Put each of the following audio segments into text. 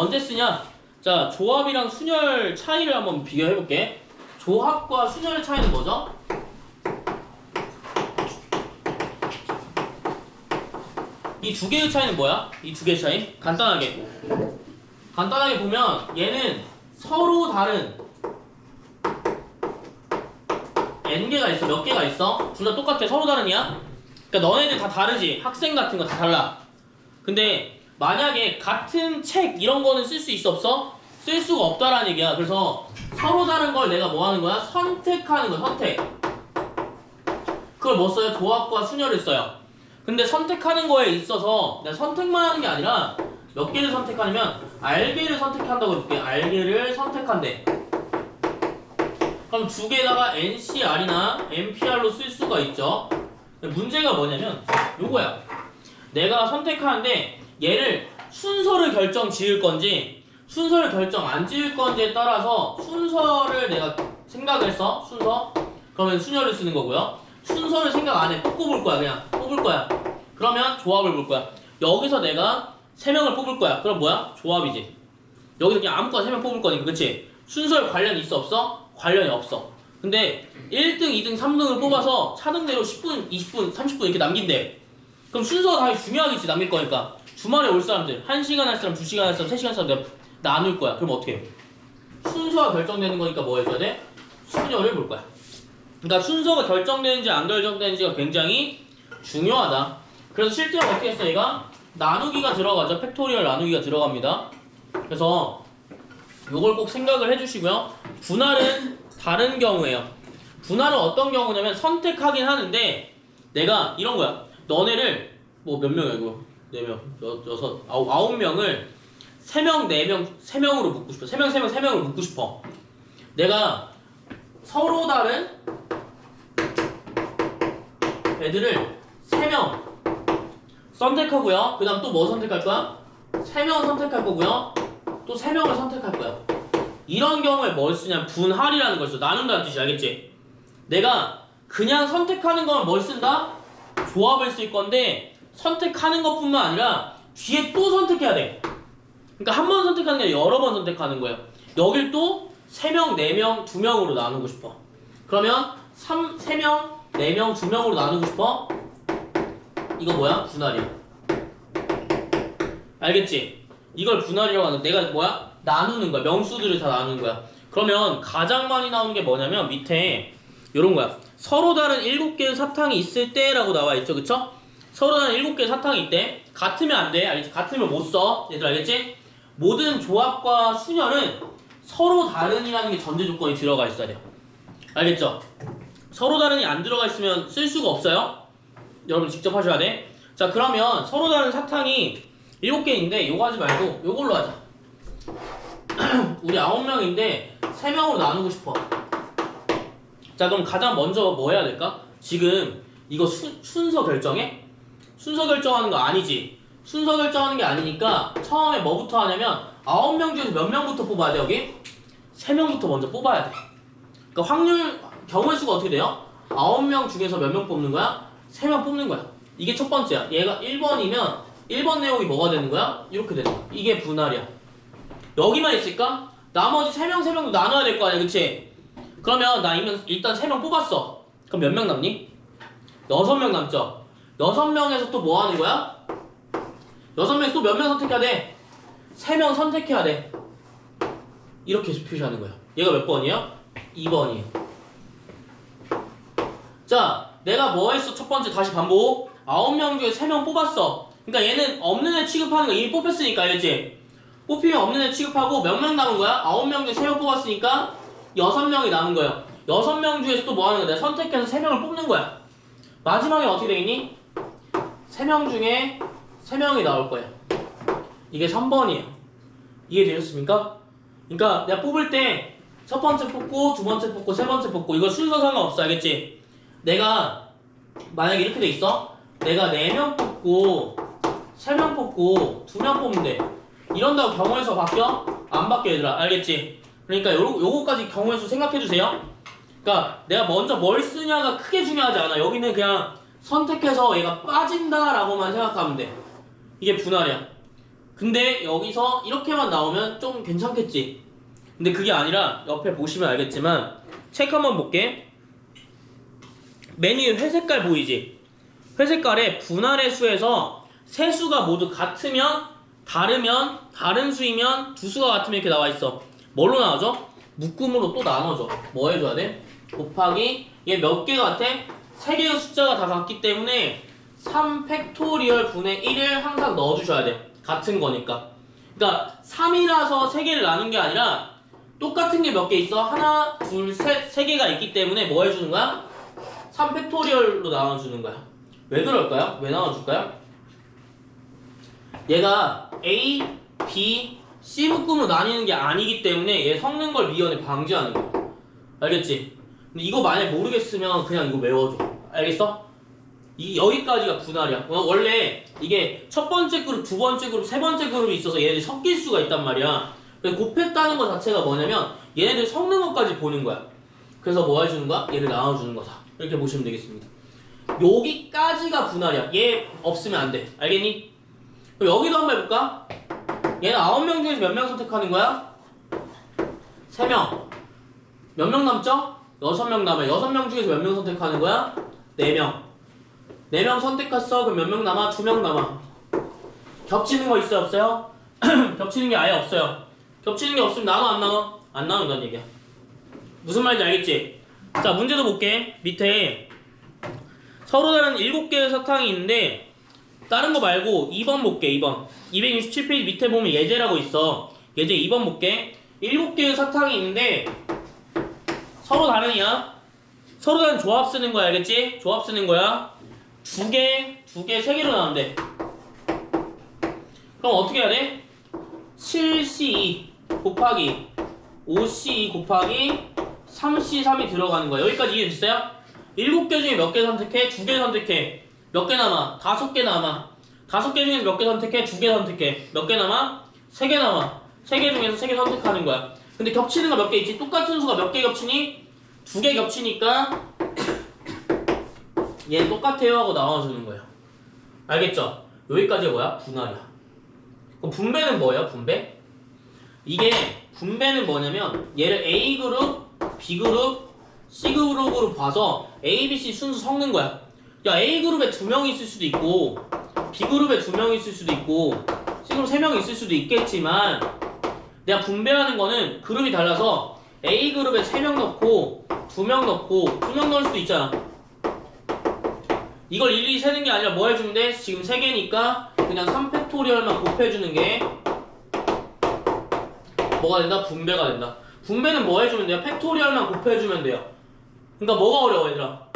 언제 쓰냐? 자, 조합이랑 순열 차이를 한번 비교해볼게. 조합과 순열의 차이는 뭐죠? 이 두 개의 차이는 뭐야? 이 두 개의 차이? 간단하게 보면 얘는 서로 다른 n개가 있어. 몇 개가 있어? 둘 다 똑같아. 서로 다른이야? 그러니까 너네들 다 다르지? 학생 같은 거 다 달라. 근데 만약에 같은 책 이런 거는 쓸 수 있어 없어? 쓸 수가 없다라는 얘기야. 그래서 서로 다른 걸 내가 뭐 하는 거야? 선택하는 거야. 선택. 그걸 뭐 써요? 조합과 순열을 써요. 근데 선택하는 거에 있어서 내가 선택만 하는 게 아니라 몇 개를 선택하냐면 알개를 선택한다고 해볼게. 알개를 선택한대. 그럼 두 개에다가 NCR이나 NPR로 쓸 수가 있죠. 문제가 뭐냐면 요거야. 내가 선택하는데 얘를 순서를 결정 지을 건지 순서를 결정 안 지을 건지에 따라서 순서를 내가 생각을 했어. 순서. 그러면 순열을 쓰는 거고요. 순서를 생각 안 해. 뽑을 거야. 그냥 뽑을 거야. 그러면 조합을 볼 거야. 여기서 내가 3명을 뽑을 거야. 그럼 뭐야? 조합이지. 여기서 그냥 아무거나 3명 뽑을 거니까. 그치? 순서에 관련이 있어 없어? 관련이 없어. 근데 1등, 2등, 3등을 뽑아서 차등대로 10분, 20분, 30분 이렇게 남긴대. 그럼 순서가 당연히 중요하겠지. 남길 거니까. 주말에 올 사람들 1시간 할 사람, 2시간 할 사람, 3시간 할 사람 내가 나눌 거야. 그럼 어떻게 해? 순서가 결정되는 거니까 뭐 해줘야 돼? 순열을 볼 거야. 그러니까 순서가 결정되는지 안 결정되는지가 굉장히 중요하다. 그래서 실제로 어떻게 했어? 얘가 나누기가 들어가죠. 팩토리얼 나누기가 들어갑니다. 그래서 요걸 꼭 생각을 해주시고요. 분할은 다른 경우예요. 분할은 어떤 경우냐면 선택하긴 하는데 내가 이런 거야. 너네를 뭐 몇 명이야 이거? 4명, 6, 9명을 3명, 4명, 3명으로 묶고 싶어. 3명, 3명, 3명으로 묶고 싶어. 내가 서로 다른 애들을 3명 선택하고요. 그 다음 또 뭐 선택할 거야? 3명 선택할 거고요. 또 3명을 선택할 거야. 이런 경우에 뭘 쓰냐면 분할이라는 걸 써. 나눈다는 뜻이 알겠지? 내가 그냥 선택하는 건 뭘 쓴다? 조합을 쓸 건데 선택하는 것뿐만 아니라 뒤에 또 선택해야 돼. 그러니까 한 번 선택하는 게 아니라 여러 번 선택하는 거예요. 여길 또 3명, 4명, 2명으로 나누고 싶어. 그러면 3명, 4명, 2명으로 나누고 싶어? 이거 뭐야? 분할이야. 알겠지? 이걸 분할이라고 하는 내가 뭐야? 나누는 거야. 명수들을 다 나누는 거야. 그러면 가장 많이 나오는 게 뭐냐면 밑에 요런 거야. 서로 다른 7개의 사탕이 있을 때라고 나와 있죠. 그쵸? 서로 다른 7개의 사탕이 있대. 같으면 안 돼. 알겠지? 같으면 못 써. 얘들 알겠지? 모든 조합과 순열은 서로 다른이라는 게 전제 조건이 들어가 있어야 돼요. 알겠죠? 서로 다른이 안 들어가 있으면 쓸 수가 없어요. 여러분 직접 하셔야 돼. 자, 그러면 서로 다른 사탕이 7개인데 요거 하지 말고 요걸로 하자. 우리 9명인데 3명으로 나누고 싶어. 자, 그럼 가장 먼저 뭐 해야 될까? 지금 이거 순서 결정해? 순서 결정하는 거 아니지. 순서 결정하는 게 아니니까 처음에 뭐부터 하냐면 9명 중에서 몇 명부터 뽑아야 돼 여기? 3명부터 먼저 뽑아야 돼. 그러니까 확률 경우의 수가 어떻게 돼요? 9명 중에서 몇 명 뽑는 거야? 3명 뽑는 거야. 이게 첫 번째야. 얘가 1번이면 1번 내용이 뭐가 되는 거야? 이렇게 되는 거야. 이게 분할이야. 여기만 있을까? 나머지 3명, 3명도 나눠야 될 거 아니야, 그치? 그러면 나 일단 3명 뽑았어. 그럼 몇 명 남니? 6명 남죠? 6명에서 또 뭐 하는 거야? 6명에서 또 몇 명 선택해야 돼? 3명 선택해야 돼. 이렇게 표시하는 거야. 얘가 몇 번이야? 2번이에요. 자, 내가 뭐 했어? 첫 번째 다시 반복. 9명 중에 3명 뽑았어. 그러니까 얘는 없는 애 취급하는 거 이미 뽑혔으니까, 알겠지? 뽑히면 없는 애 취급하고 몇 명 남은 거야? 9명 중에 3명 뽑았으니까 6명이 남은 거예요. 6명 중에서 또 뭐 하는 거야? 내가 선택해서 3명을 뽑는 거야. 마지막에 어떻게 되겠니? 3명 중에 3명이 나올 거예요. 이게 3번이에요. 이해되셨습니까? 그러니까 내가 뽑을 때 첫 번째 뽑고, 두 번째 뽑고, 세 번째 뽑고, 이거 순서 상관없어. 알겠지? 내가 만약에 이렇게 돼 있어? 내가 4명 뽑고 3명 뽑고 2명 뽑는데 이런다고 경우의 수가 바뀌어? 안 바뀌어 얘들아. 알겠지? 그러니까 요거까지 경우의 수 생각해주세요. 그러니까 내가 먼저 뭘 쓰냐가 크게 중요하지 않아. 여기는 그냥 선택해서 얘가 빠진다라고만 생각하면 돼. 이게 분할이야. 근데 여기서 이렇게만 나오면 좀 괜찮겠지. 근데 그게 아니라 옆에 보시면 알겠지만 책 한번 볼게. 맨 위에 회색깔 보이지? 회색깔에 분할의 수에서 세 수가 모두 같으면, 다르면, 다른 수이면, 두 수가 같으면 이렇게 나와 있어. 뭘로 나눠져? 묶음으로 또 나눠져. 뭐 해줘야 돼? 곱하기 얘 몇 개 같아? 세 개의 숫자가 다 같기 때문에 3팩토리얼 분의 1을 항상 넣어주셔야 돼. 같은 거니까. 그러니까 3이라서 세 개를 나눈 게 아니라 똑같은 게 몇 개 있어? 하나, 둘, 셋, 세 개가 있기 때문에 뭐 해주는 거야? 3팩토리얼로 나눠주는 거야. 왜 그럴까요? 왜 나눠줄까요? 얘가 A, B, C 묶음으로 나뉘는 게 아니기 때문에 얘 섞는 걸 미연에 방지하는 거야. 알겠지? 근데 이거 만약 모르겠으면 그냥 이거 외워줘. 알겠어? 여기까지가 분할이야. 원래 이게 첫 번째 그룹, 두 번째 그룹, 세 번째 그룹이 있어서 얘네들이 섞일 수가 있단 말이야. 그래서 곱했다는 것 자체가 뭐냐면 얘네들 섞는 것까지 보는 거야. 그래서 뭐 해주는 거야? 얘를 나눠주는 거다. 이렇게 보시면 되겠습니다. 여기까지가 분할이야. 얘 없으면 안 돼. 알겠니? 그럼 여기도 한번 해볼까? 얘는 9명 중에서 몇 명 선택하는 거야? 3명. 몇 명 남죠? 6명 남아요. 6명 중에서 몇 명 선택하는 거야? 4명. 4명 선택했어. 그럼 몇 명 남아? 2명 남아. 겹치는 거 있어요? 없어요? 겹치는 게 아예 없어요. 겹치는 게 없으면 나눠 안 나눠? 안 나눈다는 얘기야. 무슨 말인지 알겠지? 자, 문제도 볼게. 밑에 서로 다른 7개의 사탕이 있는데 다른 거 말고 2번 볼게. 2번 267페이지 밑에 보면 예제라고 있어. 예제 2번 볼게. 7개의 사탕이 있는데 서로 다르냐? 서로 다른 조합 쓰는 거야. 알겠지? 조합 쓰는 거야. 2개, 3개로 나눈대. 그럼 어떻게 해야 돼? 7C2 곱하기 5C2 곱하기 3C3이 들어가는 거야. 여기까지 이해됐어요? 7개 중에 몇 개 선택해? 2개 선택해. 몇 개 남아? 5개 남아. 5개 중에서 몇 개 선택해? 2개 선택해. 몇 개 남아? 3개 남아. 3개 중에서 3개 선택하는 거야. 근데 겹치는 거 몇 개 있지? 똑같은 수가 몇 개 겹치니? 2개 겹치니까 얘 똑같아요 하고 나와주는 거예요. 알겠죠? 여기까지가 뭐야? 분할이야. 그럼 분배는 뭐예요? 분배? 이게 분배는 뭐냐면 얘를 A그룹, B그룹, C그룹으로 봐서 A, B, C 순수 섞는 거야. 야, A그룹에 2명이 있을 수도 있고 B그룹에 2명이 있을 수도 있고 C그룹 3명이 있을 수도 있겠지만 내가 분배하는 거는 그룹이 달라서 A그룹에 3명 넣고 2명 넣고 2명 넣을 수도 있잖아. 이걸 일일이 세는 게 아니라 뭐 해주면 돼? 지금 3개니까 그냥 3팩토리얼만 곱해주는 게 뭐가 된다? 분배가 된다. 분배는 뭐 해주면 돼요? 팩토리얼만 곱해주면 돼요. 그러니까 뭐가 어려워 얘들아?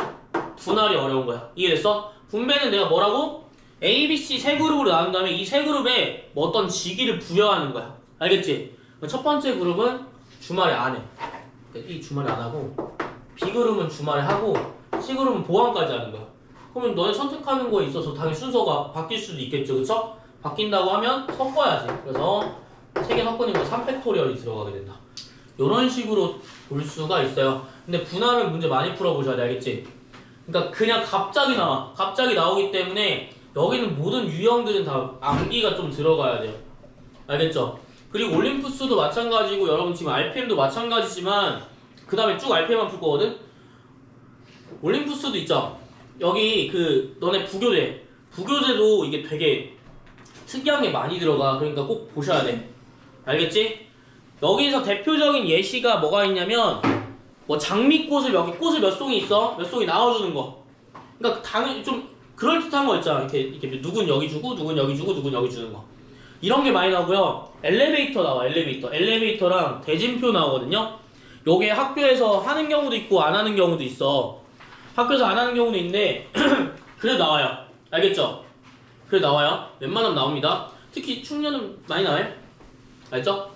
분할이 어려운 거야. 이해됐어? 분배는 내가 뭐라고? A, B, C 세 그룹으로 나눈 다음에 이 세 그룹에 뭐 어떤 직위를 부여하는 거야. 알겠지? 첫 번째 그룹은 주말에 안 해. 이 주말에 안 하고 B그룹은 주말에 하고 C그룹은 보완까지 하는 거야. 그러면 너네 선택하는 거에 있어서 당연히 순서가 바뀔 수도 있겠죠. 그쵸? 바뀐다고 하면 섞어야지. 그래서 3개 섞으니까 3팩토리얼이 들어가게 된다. 이런 식으로 볼 수가 있어요. 근데 분할은 문제 많이 풀어보셔야 돼. 알겠지? 그러니까 그냥 갑자기 나와. 갑자기 나오기 때문에 여기는 모든 유형들은 다 암기가 좀 들어가야 돼요. 알겠죠? 그리고 올림푸스도 마찬가지고 여러분 지금 RPM도 마찬가지지만 그 다음에 쭉 RPM만 풀 거거든? 올림푸스도 있죠? 여기 그 너네 부교재도 이게 되게 특이한 게 많이 들어가. 그러니까 꼭 보셔야 돼. 알겠지? 여기서 대표적인 예시가 뭐가 있냐면 뭐 장미꽃을 여기 꽃을 몇 송이 있어? 몇 송이 나와주는 거. 그러니까 당연히 좀 그럴듯한 거 있잖아. 이렇게 누군 여기 주고 누군 여기 주고 누군 여기 주는 거. 이런 게 많이 나오고요. 엘리베이터 나와. 엘리베이터랑 대진표 나오거든요. 요게 학교에서 하는 경우도 있고 안 하는 경우도 있어. 학교에서 안 하는 경우도 있는데 그래도 나와요. 알겠죠? 그래도 나와요. 웬만하면 나옵니다. 특히 충전은 많이 나와요. 알죠?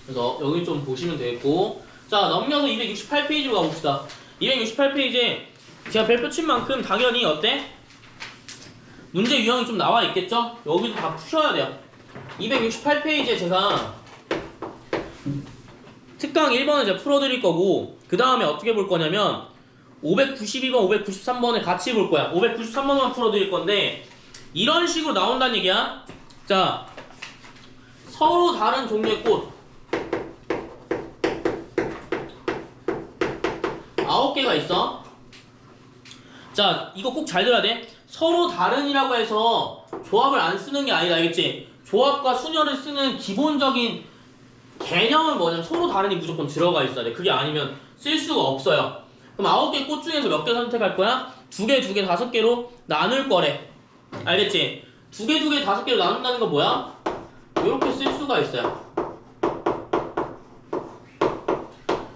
그래서 여기 좀 보시면 되겠고, 자 넘겨서 268페이지로 가봅시다. 268페이지에 제가 별표 친 만큼 당연히 어때? 문제 유형이 좀 나와 있겠죠? 여기도 다 푸셔야 돼요. 268페이지에 제가 특강 1번을 제가 풀어드릴 거고 그 다음에 어떻게 볼 거냐면 592번, 593번을 같이 볼 거야. 593번만 풀어드릴 건데 이런 식으로 나온다는 얘기야. 자, 서로 다른 종류의 꽃 9개가 있어. 자, 이거 꼭 잘 들어야 돼. 서로 다른이라고 해서 조합을 안 쓰는 게 아니다, 알겠지? 조합과 순열을 쓰는 기본적인 개념은 뭐냐면 서로 다른이 무조건 들어가 있어야 돼. 그게 아니면 쓸 수가 없어요. 그럼 9개 꽃 중에서 몇 개 선택할 거야? 2개, 2개, 5개로 나눌 거래. 알겠지? 2개, 2개, 5개로 나눈다는 거 뭐야? 이렇게 쓸 수가 있어요.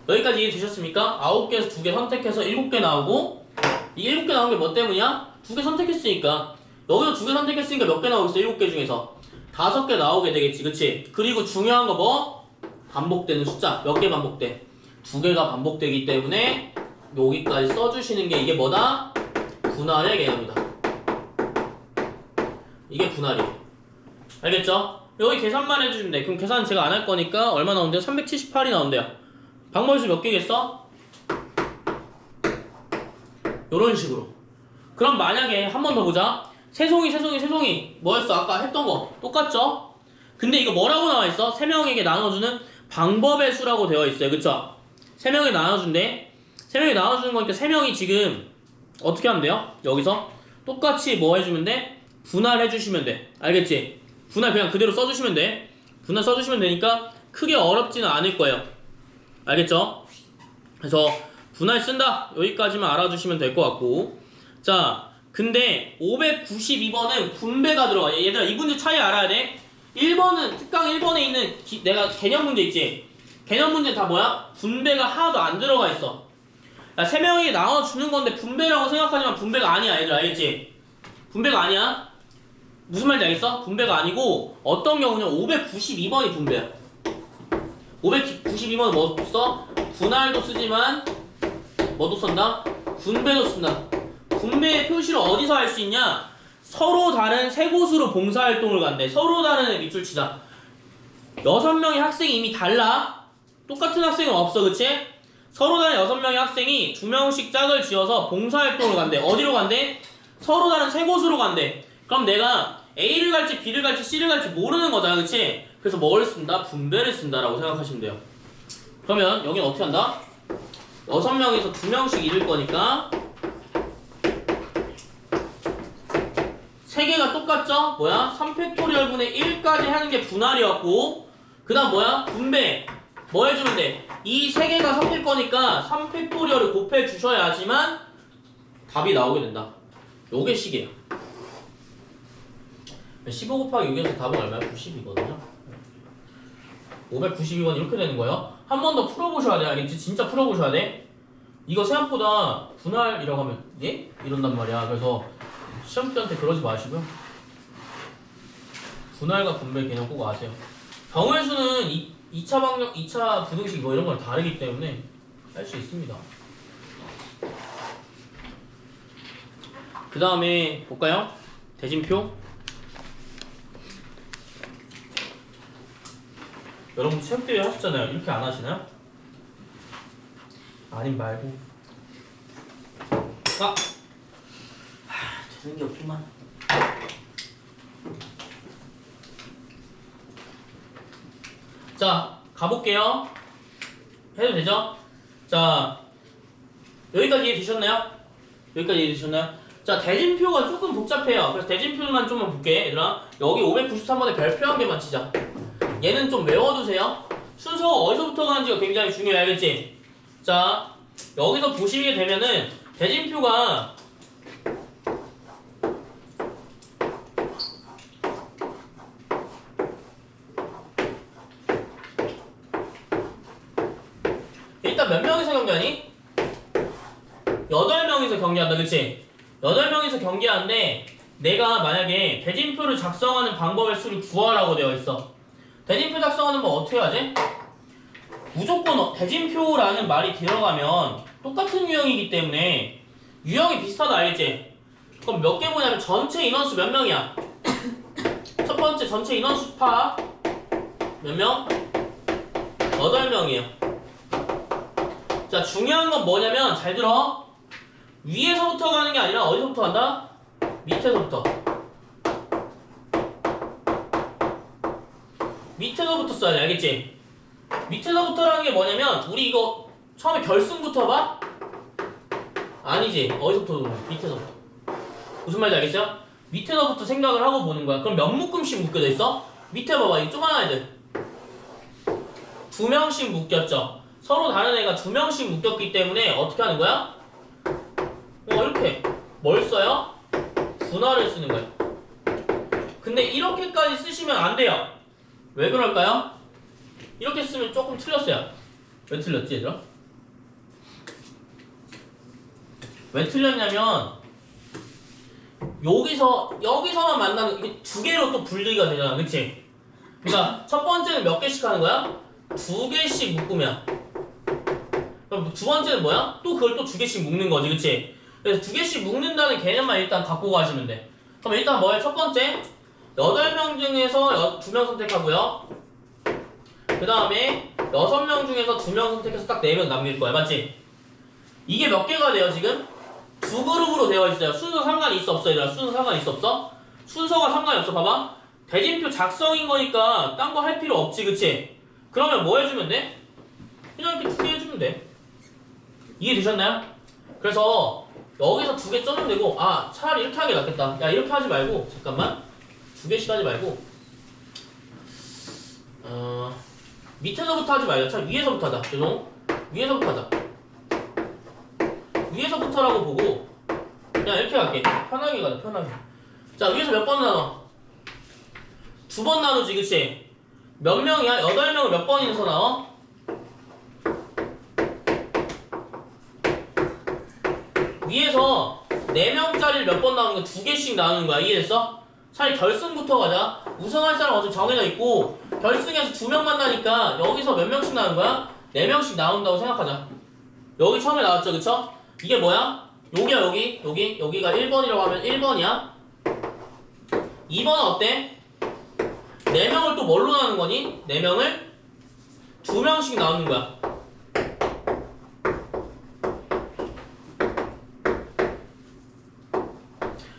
여기까지 이해되셨습니까? 9개에서 2개 선택해서 7개 나오고 이 7개 나온 게 뭐 때문이야? 2개 선택했으니까 여기서 2개 선택했으니까 몇 개 나오겠어? 7개 중에서 5개 나오게 되겠지, 그치? 그리고 중요한 거 뭐? 반복되는 숫자 몇 개 반복돼? 2개가 반복되기 때문에 여기까지 써주시는 게 이게 뭐다? 분할의 개념이다. 이게 분할이에요. 알겠죠? 여기 계산만 해주시면 돼. 그럼 계산 제가 안 할 거니까 얼마 나온대요? 378이 나온대요. 방법의 수 몇 개겠어? 요런 식으로. 그럼 만약에 한 번 더 보자. 세송이 뭐였어? 아까 했던 거 똑같죠? 근데 이거 뭐라고 나와있어? 3명에게 나눠주는 방법의 수라고 되어 있어요. 그쵸? 3명에 나눠준대. 3명이 나눠주는 거니까 3명이 지금 어떻게 하면 돼요? 여기서 똑같이 뭐 해주면 돼? 분할해주시면 돼. 알겠지? 분할 그냥 그대로 써주시면 돼. 분할 써주시면 되니까 크게 어렵지는 않을 거예요. 알겠죠? 그래서 분할 쓴다 여기까지만 알아주시면 될 것 같고, 자 근데 592번은 분배가 들어가. 얘들아 이 문제 차이 알아야 돼. 1번은 특강 1번에 있는 내가 개념 문제 있지? 개념 문제 다 뭐야? 분배가 하나도 안 들어가 있어. 야, 3명이 나눠주는 건데 분배라고 생각하지만 분배가 아니야. 얘들아 알겠지? 분배가 아니야. 무슨 말인지 알겠어? 분배가 아니고 어떤 경우는 592번이 분배야. 592번은 뭐 써? 분할도 쓰지만 뭐도 쓴다? 분배도 쓴다. 분배의 표시를 어디서 할 수 있냐? 서로 다른 세 곳으로 봉사활동을 간대. 서로 다른 밑줄 치자. 6명의 학생이 이미 달라. 똑같은 학생은 없어, 그치? 서로 다른 6명의 학생이 2명씩 짝을 지어서 봉사활동을 간대. 어디로 간대? 서로 다른 세 곳으로 간대. 그럼 내가 A를 갈지 B를 갈지 C를 갈지 모르는 거잖아, 그치? 그래서 뭘 쓴다? 분배를 쓴다라고 생각하시면 돼요. 그러면 여기는 어떻게 한다? 6명에서 2명씩 잃을 거니까 3개가 똑같죠? 뭐야? 3팩토리얼분의 1까지 하는 게 분할이었고, 그 다음 뭐야? 분배. 뭐 해주면 돼? 이 3개가 섞일 거니까 3팩토리얼을 곱해 주셔야지만 답이 나오게 된다. 요게 식이에요. 15 곱하기 6에서 답은 얼마야? 90이거든요. 592번 이렇게 되는 거예요. 한 번 더 풀어보셔야 돼. 알겠지? 진짜 풀어보셔야 돼. 이거 생각보다 분할이라고 하면 예? 이런단 말이야. 그래서 시험지한테 그러지 마시고요. 분할과 분배 개념 꼭 아세요. 경우의 수는 2차 방정, 2차 부등식 뭐 이런 걸 다르기 때문에 할 수 있습니다. 그 다음에 볼까요? 대진표. 여러분 체육대회 하셨잖아요. 이렇게 안 하시나요? 아님 말고. 되는 게 없구만. 자, 가볼게요. 해도 되죠? 자, 여기까지 이해되셨나요? 여기까지 이해되셨나요? 자, 대진표가 조금 복잡해요. 그래서 대진표만 좀만 볼게, 얘들아. 여기 593번에 별표 한 개만 치자. 얘는 좀 외워두세요. 순서가 어디서부터 가는지가 굉장히 중요해, 알겠지? 자, 여기서 보시게 되면은 대진표가 일단 몇 명이서 경기하니? 8명이서 경기한다, 그치? 8명이서 경기하는데 내가 만약에 대진표를 작성하는 방법의 수를 구하라고 되어 있어. 대진표 작성하는 법 어떻게 하지? 무조건 대진표라는 말이 들어가면 똑같은 유형이기 때문에 유형이 비슷하다, 알겠지? 그럼 몇 개 보냐면 전체 인원수 몇 명이야? 첫 번째 전체 인원수 파 몇 명? 8명이에요. 자, 중요한 건 뭐냐면 잘 들어. 위에서부터 가는 게 아니라 어디서부터 간다? 밑에서부터. 밑에서부터 써야 돼. 알겠지? 밑에서부터라는 게 뭐냐면 우리 이거 처음에 결승부터 봐? 아니지. 어디서부터 보는 거야? 밑에서부터. 무슨 말인지 알겠어요? 밑에서부터 생각을 하고 보는 거야. 그럼 몇 묶음씩 묶여져 있어? 밑에 봐봐. 이 조그만 애들 2명씩 묶였죠. 서로 다른 애가 2명씩 묶였기 때문에 어떻게 하는 거야? 이렇게 뭘 써요? 분할을 쓰는 거예요. 근데 이렇게까지 쓰시면 안 돼요. 왜 그럴까요? 이렇게 쓰면 조금 틀렸어요. 왜 틀렸지 얘들아? 왜 틀렸냐면 여기서만 만나는 이게 두 개로 또 분리가 되잖아. 그치? 그러니까 첫 번째는 몇 개씩 하는 거야? 2개씩 묶으면. 그럼 두 번째는 뭐야? 또 그걸 또 2개씩 묶는 거지. 그치? 그래서 2개씩 묶는다는 개념만 일단 갖고 가시면 돼. 그럼 일단 뭐예요? 첫 번째 8명 중에서 2명 선택하고요. 그 다음에 6명 중에서 2명 선택해서 딱 4명 남길 거야. 맞지? 이게 몇 개가 돼요 지금? 2그룹으로 되어 있어요. 순서 상관이 있어 없어 얘들아? 순서 상관이 있어 없어? 순서가 상관이 없어. 봐봐. 대진표 작성인 거니까 딴 거 할 필요 없지. 그치? 그러면 뭐 해주면 돼? 그냥 이렇게 2개 해주면 돼. 이해되셨나요? 그래서 여기서 2개 써주면 되고, 아 차라리 이렇게 하는 게 낫겠다. 야 이렇게 하지 말고 잠깐만 2개씩 하지 말고 밑에서부터 하지 말자. 차라리 위에서부터 하자. 죄송. 위에서부터 하자. 위에서부터라고 보고 그냥 이렇게 갈게. 편하게 가자. 편하게. 자 위에서 몇 번 나눠? 2번 나누지. 그치? 몇 명이야? 8명을 몇 번이서 나와? 위에서 4명짜리를 몇 번 나오는 거 2개씩 나누는 거야. 이해됐어? 차라리 결승부터 가자. 우승할 사람 어차피 정해져 있고 결승에서 2명 만나니까 여기서 몇 명씩 나오는 거야? 4명씩 나온다고 생각하자. 여기 처음에 나왔죠. 그쵸? 이게 뭐야? 여기야 여기가 1번이라고 하면 1번이야. 2번은 어때? 4명을 또 뭘로 나누는 거니? 4명을 2명씩 나누는 거야.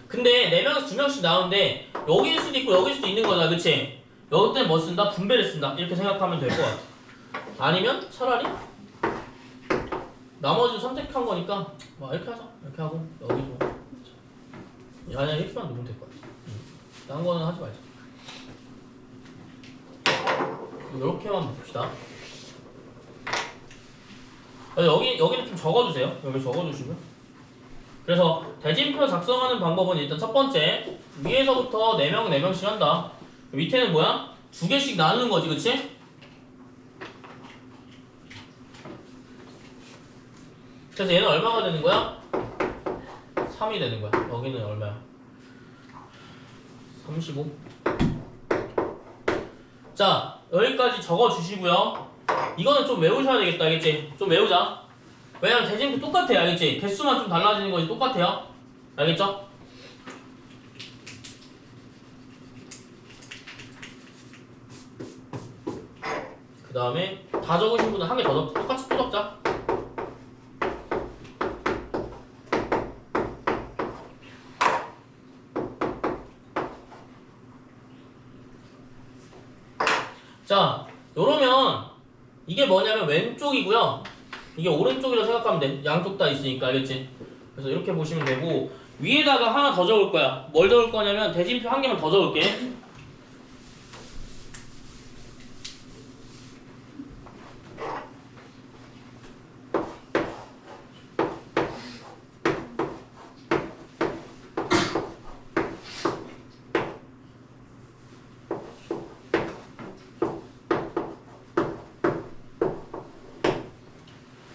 근데 4명에서 2명씩 나오는데 여기일 수도 있고 여기일 수도 있는 거잖아. 그치? 여기 때는 뭐 쓴다? 분배를 쓴다. 이렇게 생각하면 될 것 같아. 아니면 차라리 나머지 선택한 거니까 뭐 이렇게 하자. 이렇게 하고 여기도 아니야 이렇게만 놓으면 될 것 같아. 다른 거는 하지 말자. 이렇게만 봅시다. 여기는 좀 적어주세요. 여기 적어주시면. 그래서 대진표 작성하는 방법은 일단 첫 번째 위에서부터 4명 4명씩 한다. 밑에는 뭐야? 2개씩 나누는 거지. 그치? 그래서 얘는 얼마가 되는 거야? 3이 되는 거야. 여기는 얼마야? 35. 자 여기까지 적어주시고요. 이거는 좀 외우셔야 되겠다. 알겠지? 좀 외우자. 왜냐면 대진표 똑같아요. 알겠지? 개수만 좀 달라지는 거지 똑같아요. 알겠죠? 그 다음에 다 적으신 분은 한 개 더 적자. 똑같이 또 적자. 자 요러면 이게 뭐냐면 왼쪽이고요. 이게 오른쪽이라고 생각하면 돼. 양쪽 다 있으니까. 알겠지? 그래서 이렇게 보시면 되고 위에다가 하나 더 적을 거야. 뭘 적을 거냐면 대진표 한 개만 더 적을게.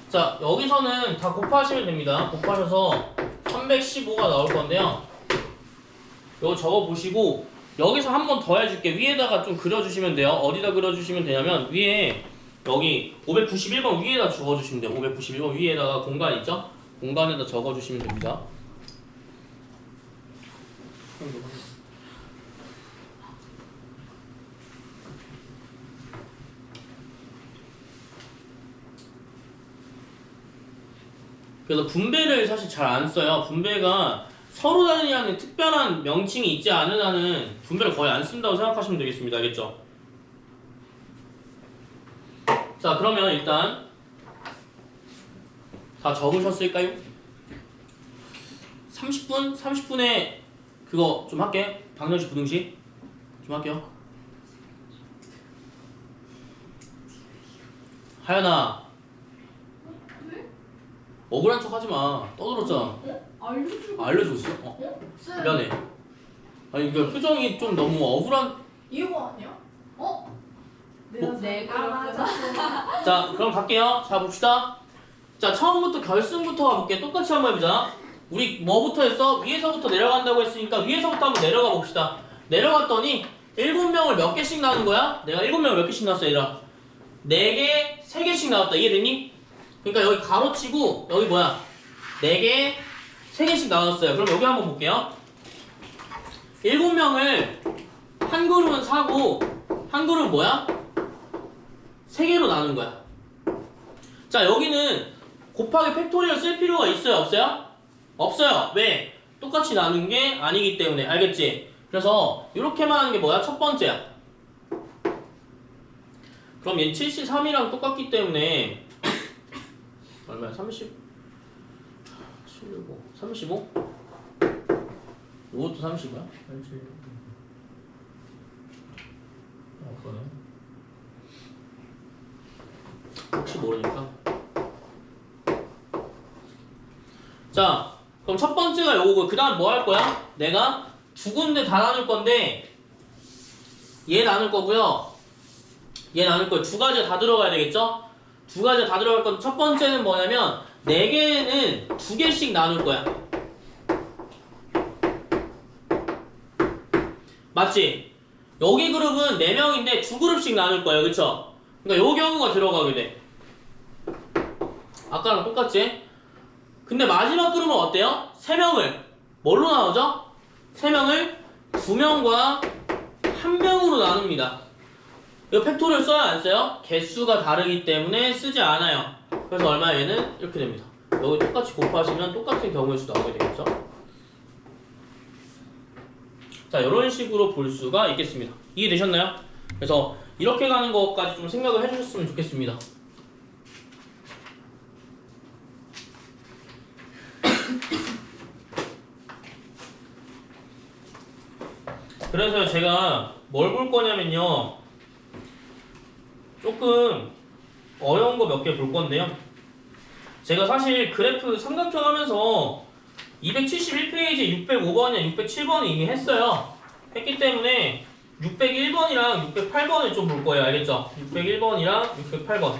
자 여기서는 다 곱하시면 됩니다. 곱하셔서 315가 나올 건데요. 이거 적어보시고 여기서 한 번 더 해줄게. 위에다가 좀 그려주시면 돼요. 어디다 그려주시면 되냐면 위에 여기 591번 위에다 적어주시면 돼요. 591번 위에다가 공간 있죠? 공간에다 적어주시면 됩니다. 그래서 분배를 사실 잘 안 써요. 분배가 서로 다르지 않은 특별한 명칭이 있지 않은 한은 분배를 거의 안 쓴다고 생각하시면 되겠습니다. 알겠죠? 자, 그러면 일단 다 적으셨을까요? 30분? 30분에 그거 좀 할게. 방정식 부등식 좀 할게요. 하연아, 억울한 척 하지 마. 떠들었잖아. 알려주고 있어? 미안해. 아니, 그 표정이 좀 너무 억울한. 이거 아니야? 내가 맞아. 자, 그럼 갈게요. 자, 봅시다. 자, 처음부터 결승부터 가볼게. 똑같이 한번 해보자. 우리 뭐부터 했어? 위에서부터 내려간다고 했으니까 위에서부터 한번 내려가 봅시다. 내려갔더니 7명을 몇 개씩 나눈 거야? 내가 7명을 몇 개씩 나왔어, 얘들아? 4개, 3개씩 나왔다. 이해됐니? 그러니까 여기 가로치고 여기 뭐야? 4개, 3개씩 나눴어요. 그럼 여기 한번 볼게요. 7명을 한 그룹은 사고 한 그룹은 뭐야? 3개로 나눈 거야. 자, 여기는 곱하기 팩토리얼 쓸 필요가 있어요? 없어요? 없어요. 왜? 똑같이 나눈 게 아니기 때문에. 알겠지? 그래서 이렇게만 하는 게 뭐야? 첫 번째야. 그럼 얘는 73이랑 똑같기 때문에 얼마야? 30? 75? 35? 이것도 35야? 그러네. 혹시 모르니까. 자, 그럼 첫 번째가 요거고, 그 다음 뭐 할 거야? 내가 두 군데 다 나눌 건데, 얘 나눌 거고요. 얘 나눌 거예요. 두 가지가 다 들어가야 되겠죠? 두 가지가 다 들어갈 건데, 첫 번째는 뭐냐면, 4개는 2개씩 나눌 거야. 맞지? 여기 그룹은 4명인데 2그룹씩 나눌 거예요. 그쵸? 그러니까 요 경우가 들어가게 돼. 아까랑 똑같지? 근데 마지막 그룹은 어때요? 3명을 뭘로 나누죠? 3명을 2명과 1명으로 나눕니다. 이거 팩토리얼 써요? 안 써요? 개수가 다르기 때문에 쓰지 않아요. 그래서 얼마 얘는 이렇게 됩니다. 여기 똑같이 곱하시면 똑같은 경우의 수 나오게 되겠죠? 자, 이런 식으로 볼 수가 있겠습니다. 이해되셨나요? 그래서 이렇게 가는 것까지 좀 생각을 해주셨으면 좋겠습니다. 그래서 제가 뭘 볼 거냐면요, 조금 어려운 거 몇 개 볼 건데요. 제가 사실 그래프 삼각형 하면서 271페이지 605번이나 607번을 이미 했어요. 했기 때문에 601번이랑 608번을 좀 볼 거예요. 알겠죠? 601번이랑 608번.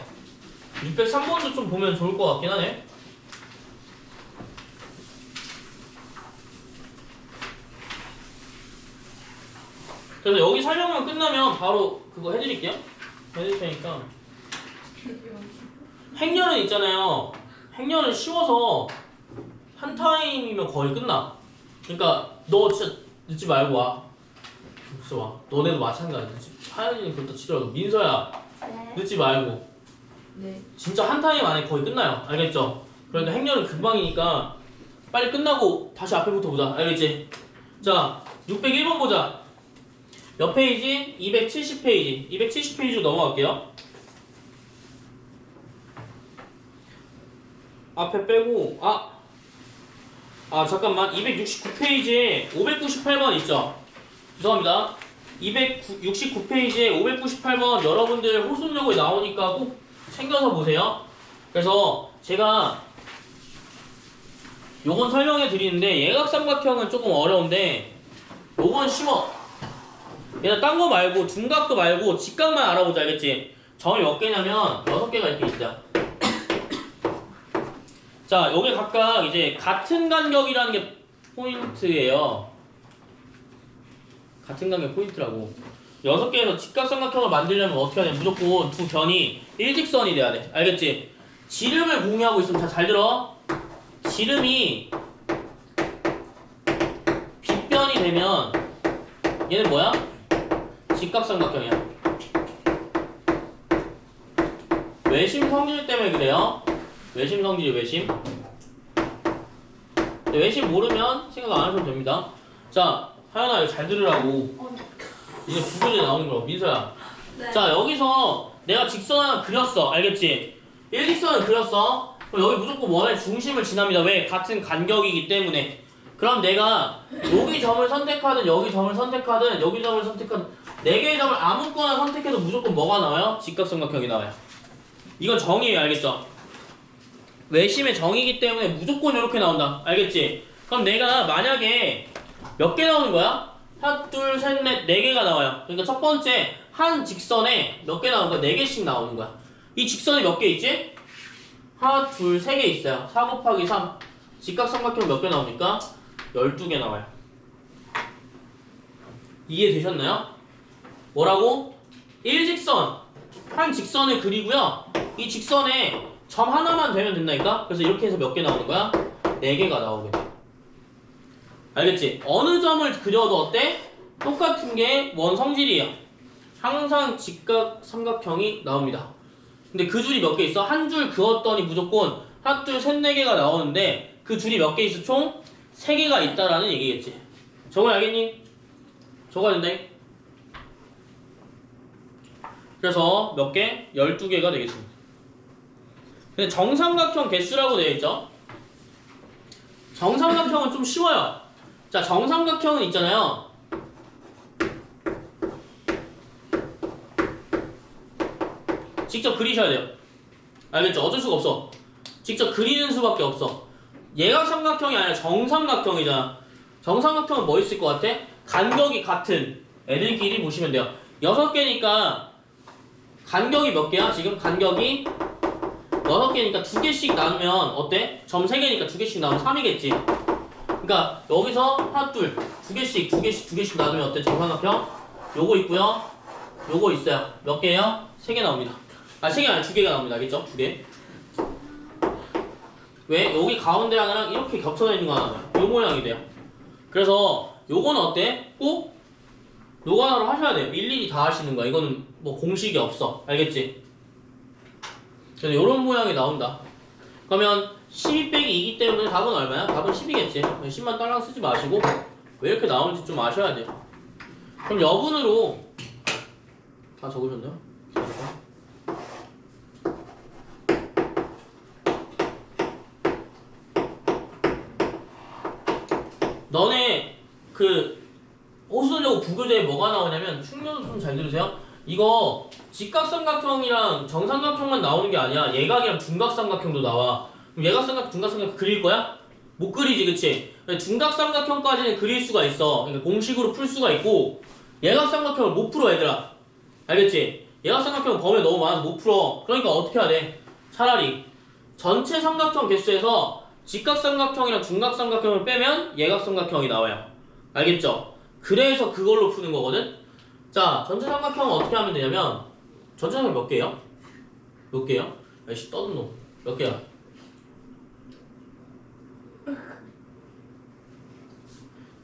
603번도 좀 보면 좋을 것 같긴 하네. 그래서 여기 설명만 끝나면 바로 그거 해드릴게요. 해드릴 테니까. 행렬은 있잖아요. 행렬은 쉬워서 한 타임이면 거의 끝나. 그러니까 너 진짜 늦지 말고 와. 진짜 와. 너네도 마찬가지야. 하연이는 그렇다 치더라도 민서야, 네. 늦지 말고. 네. 진짜 한 타임 안에 거의 끝나요. 알겠죠? 그러니까 행렬은 금방이니까 빨리 끝나고 다시 앞에부터 보자. 알겠지? 자, 601번 보자. 몇 페이지? 270페이지. 270페이지로 넘어갈게요. 앞에 빼고, 잠깐만. 269페이지에 598번 있죠? 죄송합니다. 269페이지에 598번 여러분들 호순요구에 나오니까 꼭 챙겨서 보세요. 그래서 제가 요건 설명해 드리는데, 예각삼각형은 조금 어려운데 요건 쉬워. 얘는 딴 거 말고 둔각도 말고 직각만 알아보자. 알겠지? 점이 몇 개냐면 6개가 이렇게 있다. 자, 요게 각각 이제 같은 간격이라는 게 포인트예요. 같은 간격 포인트라고. 6개에서 직각삼각형을 만들려면 어떻게 하냐? 무조건 두 변이 일직선이 돼야 돼. 알겠지? 지름을 공유하고 있으면 잘 들어. 지름이 빗변이 되면 얘는 뭐야? 직각삼각형이야. 외심 성질 때문에 그래요. 외심 성질이 외심. 외심 모르면 생각 안 하셔도 됩니다. 자, 하연아 이거 잘 들으라고. 이게 두 문제 나오는 거라고. 민서야, 네. 자 여기서 내가 직선 하나 그렸어. 알겠지? 일직선을 그렸어. 그럼 여기 무조건 원의 중심을 지납니다. 왜? 같은 간격이기 때문에. 그럼 내가 여기 점을 선택하든 여기 점을 선택하든 여기 점을 선택하든 4개의 점을 아무거나 선택해도 무조건 뭐가 나와요? 직각삼각형이 나와요. 이건 정의예요. 알겠죠? 외심의 정의이기 때문에 무조건 이렇게 나온다. 알겠지? 그럼 내가 만약에 몇 개 나오는 거야? 하나, 둘, 셋, 넷, 4개가 나와요. 그러니까 첫 번째 한 직선에 몇 개 나오는 거야? 4개씩 나오는 거야. 이 직선에 몇 개 있지? 하나, 둘, 3개 있어요. 4 곱하기 3. 직각삼각형 몇 개 나옵니까? 12개 나와요. 이해되셨나요? 뭐라고? 일직선 한 직선을 그리고요. 이 직선에 점 하나만 되면 된다니까? 그래서 이렇게 해서 몇 개 나오는 거야? 4개가 나오게 돼. 알겠지? 어느 점을 그려도 어때? 똑같은 게 원성질이에요. 항상 직각삼각형이 나옵니다. 근데 그 줄이 몇 개 있어? 한 줄 그었더니 무조건 하나, 둘, 셋, 4개가 나오는데 그 줄이 몇 개 있어? 총 3개가 있다라는 얘기겠지. 저거 알겠니? 저거 된다. 그래서 몇 개? 12개가 되겠습니다. 근데 정삼각형 개수라고 되어 있죠? 정삼각형은 좀 쉬워요. 자, 정삼각형은 있잖아요. 직접 그리셔야 돼요. 알겠죠? 어쩔 수가 없어. 직접 그리는 수밖에 없어. 예각삼각형이 아니라 정삼각형이잖아. 정삼각형은 뭐 있을 것 같아? 간격이 같은 애들끼리 보시면 돼요. 6개니까 간격이 몇 개야? 지금 간격이 6개니까 2개씩 나누면 어때? 점 3개니까 2개씩 나누면 3이겠지. 그러니까 여기서 하나, 둘, 2개씩 나누면 어때? 정삼각형? 요거 있고요. 요거 있어요. 몇 개예요? 3개 나옵니다. 아, 3개 아니라 2개가 나옵니다. 알겠죠? 2개. 왜? 여기 가운데 하나랑 이렇게 겹쳐져 있는 거 하나. 요 모양이 돼요. 그래서 요거는 어때? 꼭 요거 하나로 하셔야 돼요. 일일이 다 하시는 거야. 이거는 뭐 공식이 없어. 알겠지? 그래서 요런 모양이 나온다. 그러면 12 빼기 2기 때문에 답은 얼마야? 답은 10이겠지. 10만 딸랑 쓰지 마시고 왜 이렇게 나오는지 좀 아셔야 돼요. 그럼 여분으로 다 적으셨나요? 너네 그 호수전자고 부교재에 뭐가 나오냐면 충분히 좀 잘 들으세요. 이거 직각삼각형이랑 정삼각형만 나오는 게 아니야. 예각이랑 중각삼각형도 나와. 그럼 예각삼각형, 중각삼각형 그릴 거야? 못 그리지, 그치? 중각삼각형까지는 그릴 수가 있어. 그러니까 공식으로 풀 수가 있고 예각삼각형을 못 풀어, 얘들아. 알겠지? 예각삼각형은 범위 너무 많아서 못 풀어. 그러니까 어떻게 해야 돼? 차라리 전체 삼각형 개수에서 직각삼각형이랑 중각삼각형을 빼면 예각삼각형이 나와요. 알겠죠? 그래서 그걸로 푸는 거거든? 자, 전체 삼각형은 어떻게 하면 되냐면 전체 삼각형 몇 개예요? 몇 개요? 아이씨 떠든 놈. 몇 개야?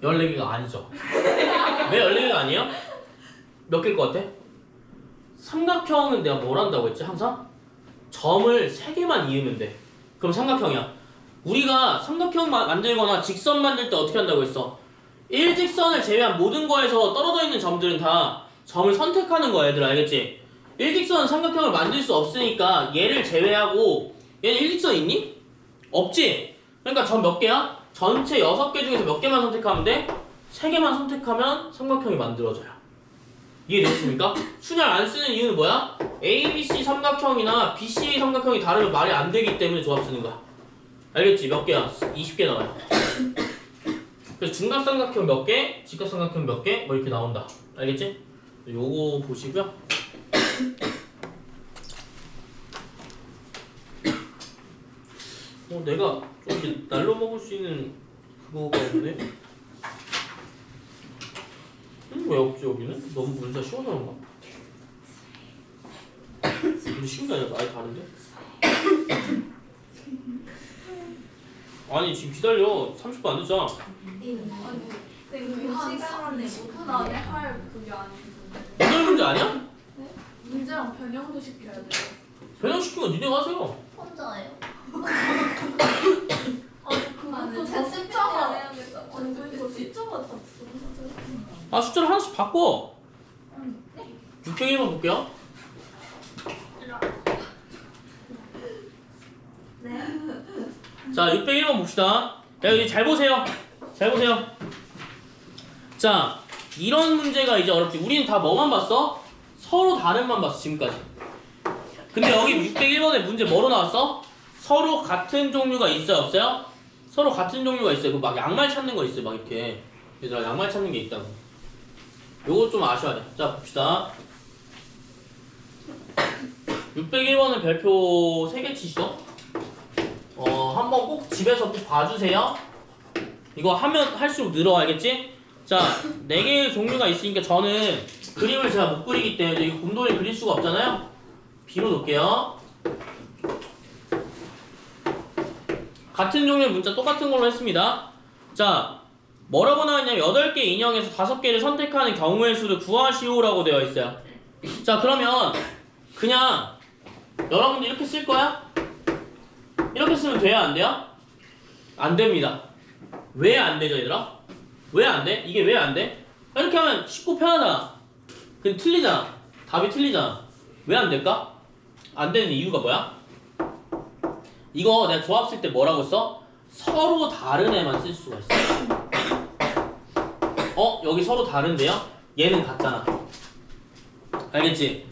(14) 개가 아니죠. 왜 14개가 아니에요? 몇 개일 것 같아? 삼각형은 내가 뭘 한다고 했지 항상? 점을 3개만 이으면 돼. 그럼 삼각형이야. 우리가 삼각형 만들거나 직선 만들 때 어떻게 한다고 했어? 일직선을 제외한 모든 거에서 떨어져 있는 점들은 다 점을 선택하는 거야, 얘들아. 알겠지? 일직선 삼각형을 만들 수 없으니까 얘를 제외하고 얘는 일직선 있니? 없지? 그러니까 점 몇 개야? 전체 6개 중에서 몇 개만 선택하면 돼? 3개만 선택하면 삼각형이 만들어져요. 이해되셨습니까? 순열 안 쓰는 이유는 뭐야? ABC 삼각형이나 BCA 삼각형이 다르면 말이 안 되기 때문에 조합 쓰는 거야. 알겠지? 몇 개야? 20개 나와요. 그래서 중각삼각형 몇 개, 직각삼각형 몇 개, 뭐 이렇게 나온다. 알겠지? 요거 보시고요. 내가 좀 이렇게 날로 먹을 수 있는 그거가 없네. 왜 없지 여기는? 너무 문자 쉬워서 그런가? 근데 쉬운 게 아니라 아예 다른데? 아니 지금 기다려. 30분 안 됐잖아. 한 시간에 5분 안에 할 그게 아닌데. 오늘 문제 아니야? 문제랑 변형도 시켜야 돼. 변형시키면 니네가 하세요. 혼자예요? 아니 그것도 다 숫자가 완전 그 숫자가 다 아 숫자를 하나씩 바꿔. 601번 볼게요. 네. 자, 601번 봅시다. 야, 여기 잘 보세요. 잘 보세요. 자, 이런 문제가 이제 어렵지. 우리는 다 뭐만 봤어? 서로 다른만 봤어, 지금까지. 근데 여기 601번에 문제 뭐로 나왔어? 서로 같은 종류가 있어요, 없어요? 서로 같은 종류가 있어요. 막 양말 찾는 거 있어요, 막 이렇게. 얘들아, 양말 찾는 게 있다고. 요거 좀 아셔야 돼. 자, 봅시다. 601번은 별표 3개 치시죠? 한번 꼭 집에서 꼭 봐주세요. 이거 하면 할수록 늘어, 알겠지? 자, 4개의 종류가 있으니까 저는 그림을 제가 못 그리기 때문에 이거 곰돌이 그릴 수가 없잖아요? B로 놓을게요. 같은 종류의 문자 똑같은 걸로 했습니다. 자, 뭐라고 나왔냐면 8개 인형에서 5개를 선택하는 경우의 수를 구하시오라고 되어 있어요. 자, 그러면 그냥 여러분들 이렇게 쓸 거야? 이렇게 쓰면 돼요? 안 돼요? 안 됩니다. 왜 안 되죠, 얘들아? 왜 안 돼? 이게 왜 안 돼? 이렇게 하면 쉽고 편하잖아. 근데 틀리잖아. 답이 틀리잖아. 왜 안 될까? 안 되는 이유가 뭐야? 이거 내가 조합 쓸 때 뭐라고 써? 서로 다른 애만 쓸 수가 있어. 여기 서로 다른데요? 얘는 같잖아. 알겠지?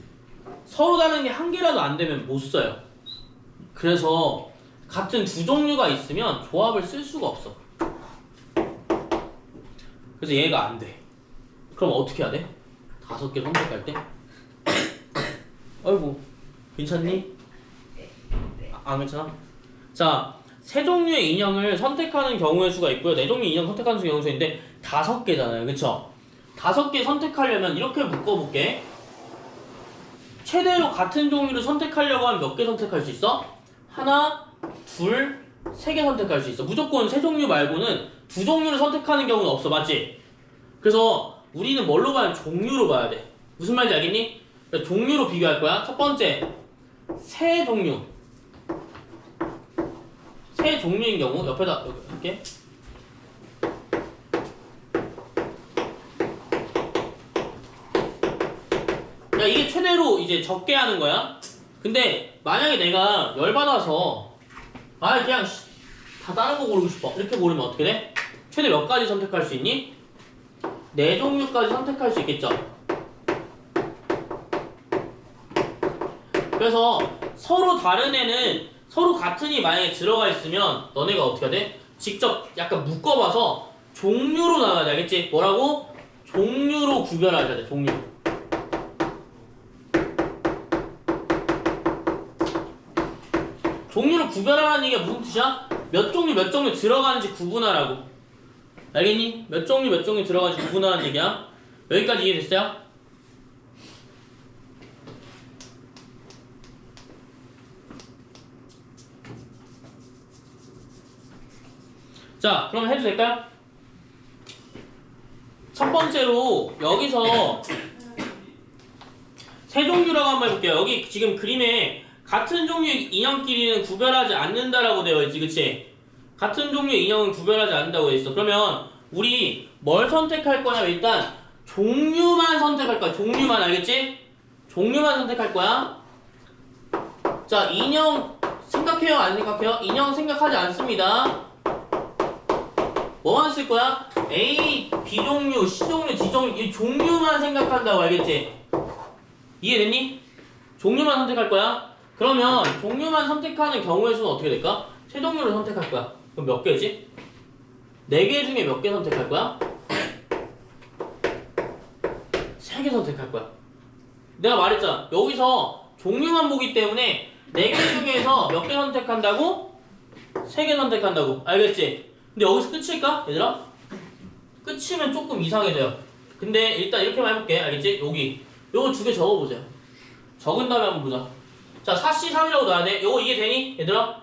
서로 다른 게 한 개라도 안 되면 못 써요. 그래서 같은 두 종류가 있으면 조합을 쓸 수가 없어. 그래서 얘가 안 돼. 그럼 어떻게 해야 돼? 5개 선택할 때? 아이고, 괜찮니? 안 괜찮아? 자, 3종류의 인형을 선택하는 경우의 수가 있고요. 4종류의 인형 선택하는 경우의 수인데 5개잖아요. 그쵸? 5개 선택하려면 이렇게 묶어볼게. 최대로 같은 종류를 선택하려고 하면 몇 개 선택할 수 있어? 하나, 둘, 3개 선택할 수 있어. 무조건 3종류 말고는 2종류를 선택하는 경우는 없어. 맞지? 그래서 우리는 뭘로 봐야 돼? 종류로 봐야 돼. 무슨 말인지 알겠니? 그러니까 종류로 비교할 거야. 첫 번째, 새 종류. 새 종류인 경우 옆에다 이렇게 야, 이게 최대로 이제 적게 하는 거야. 근데 만약에 내가 열받아서 그냥 다 다른 거 고르고 싶어 이렇게 고르면 어떻게 돼? 최대 몇 가지 선택할 수 있니? 4종류까지 선택할 수 있겠죠. 그래서 서로 다른 애는 서로 같은 이 만약에 들어가 있으면 너네가 어떻게 해야 돼? 직접 약간 묶어봐서 종류로 나가야 돼. 알겠지? 뭐라고? 종류로 구별하셔야 돼. 종류. 종류를 구별하라는 얘기가 무슨 뜻이야? 몇 종류 몇 종류 들어가는지 구분하라고. 알겠니? 몇 종류 몇 종류 들어가는지 구분하라는 얘기야. 여기까지 이해됐어요? 자, 그럼 해도 될까요? 첫 번째로 여기서 세 종류라고 한번 해볼게요. 여기 지금 그림에 같은 종류의 인형끼리는 구별하지 않는다라고 되어 있지, 그치? 같은 종류의 인형은 구별하지 않는다고 되어 있어. 그러면 우리 뭘 선택할 거냐면 일단 종류만 선택할 거야. 종류만, 알겠지? 종류만 선택할 거야. 자, 인형 생각해요? 안 생각해요? 인형 생각하지 않습니다. 뭐만 쓸 거야? A, B 종류, C 종류, D 종류, 이 종류만 생각한다고, 알겠지? 이해됐니? 종류만 선택할 거야. 그러면 종류만 선택하는 경우의 수는 어떻게 될까? 세 종류를 선택할 거야. 그럼 몇 개지? 4개 중에 몇 개 선택할 거야? 3개 선택할 거야. 내가 말했잖아. 여기서 종류만 보기 때문에 4개 중에서 몇 개 선택한다고? 3개 선택한다고. 알겠지? 근데 여기서 끝일까? 얘들아? 끝이면 조금 이상해져요. 근데 일단 이렇게만 해볼게. 알겠지? 여기 요거 2개 적어보세요. 적은 다음에 한번 보자. 자, 4C3이라고 놔야 돼. 요거 이해되니? 얘들아?